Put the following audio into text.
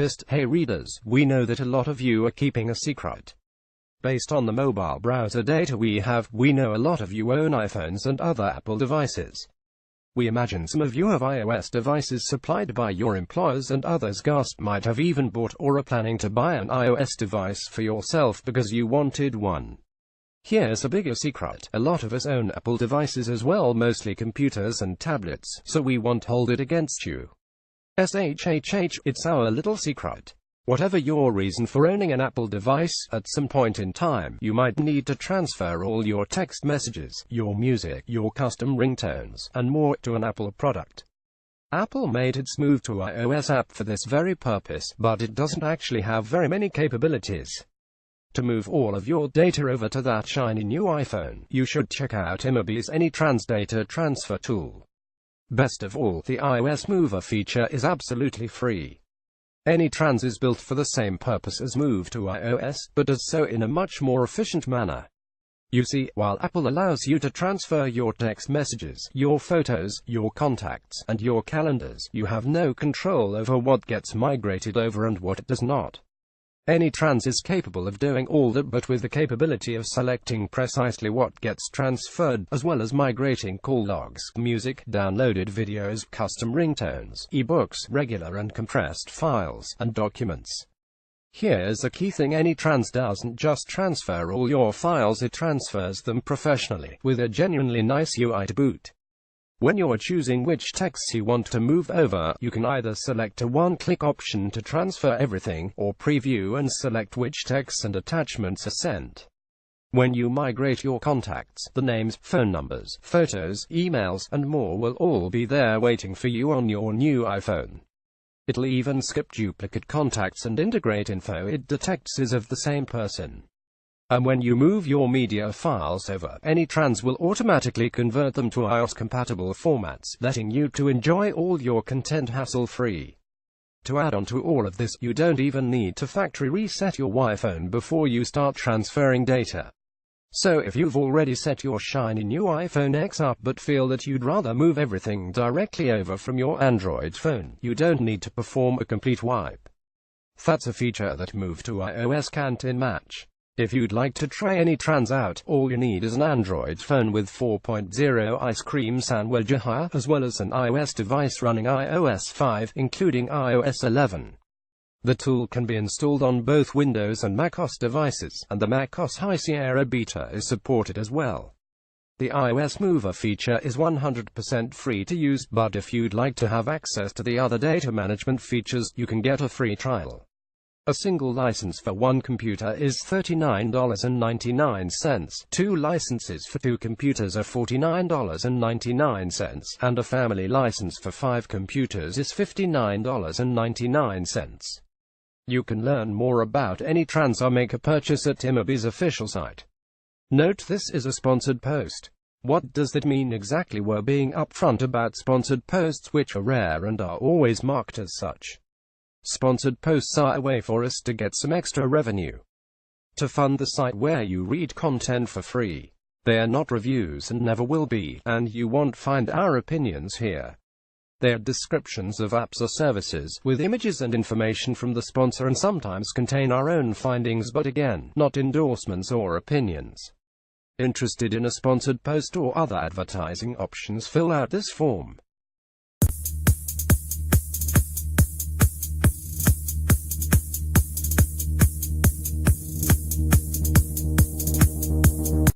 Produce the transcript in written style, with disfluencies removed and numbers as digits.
Pissed. Hey readers, we know that a lot of you are keeping a secret. Based on the mobile browser data we have, we know a lot of you own iPhones and other Apple devices. We imagine some of you have iOS devices supplied by your employers, and others might have even bought or are planning to buy an iOS device for yourself because you wanted one. Here's a bigger secret: a lot of us own Apple devices as well, mostly computers and tablets, so we won't hold it against you. It's our little secret. Whatever your reason for owning an Apple device, at some point in time, you might need to transfer all your text messages, your music, your custom ringtones, and more to an Apple product. Apple made its move to iOS app for this very purpose, but it doesn't actually have very many capabilities. To move all of your data over to that shiny new iPhone, you should check out Imibe's Anytrans data transfer tool. Best of all, the iOS Mover feature is absolutely free. Anytrans is built for the same purpose as Move to iOS, but does so in a much more efficient manner. You see, while Apple allows you to transfer your text messages, your photos, your contacts, and your calendars, you have no control over what gets migrated over and what does not. Anytrans is capable of doing all that, but with the capability of selecting precisely what gets transferred, as well as migrating call logs, music, downloaded videos, custom ringtones, ebooks, regular and compressed files, and documents. Here's the key thing: Anytrans doesn't just transfer all your files, it transfers them professionally, with a genuinely nice UI to boot. When you're choosing which texts you want to move over, you can either select a one-click option to transfer everything, or preview and select which texts and attachments are sent. When you migrate your contacts, the names, phone numbers, photos, emails, and more will all be there waiting for you on your new iPhone. It'll even skip duplicate contacts and integrate info it detects is of the same person. And when you move your media files over, Anytrans will automatically convert them to iOS-compatible formats, letting you to enjoy all your content hassle-free. To add on to all of this, you don't even need to factory reset your iPhone before you start transferring data. So if you've already set your shiny new iPhone X up but feel that you'd rather move everything directly over from your Android phone, you don't need to perform a complete wipe. That's a feature that Move to iOS can't match. If you'd like to try Anytrans out, all you need is an Android phone with 4.0 Ice Cream Sandwich as well as an iOS device running iOS 5, including iOS 11. The tool can be installed on both Windows and macOS devices, and the macOS High Sierra beta is supported as well. The iOS Mover feature is 100% free to use, but if you'd like to have access to the other data management features, you can get a free trial. A single license for one computer is $39.99, 2 licenses for 2 computers are $49.99, and a family license for 5 computers is $59.99. You can learn more about Anytrans or make a purchase at Imibe's official site. Note this is a sponsored post. What does that mean exactly? We're being upfront about sponsored posts, which are rare and are always marked as such. Sponsored posts are a way for us to get some extra revenue to fund the site where you read content for free. They are not reviews and never will be, and you won't find our opinions here. They are descriptions of apps or services, with images and information from the sponsor, and sometimes contain our own findings, but again, not endorsements or opinions. Interested in a sponsored post or other advertising options? Fill out this form.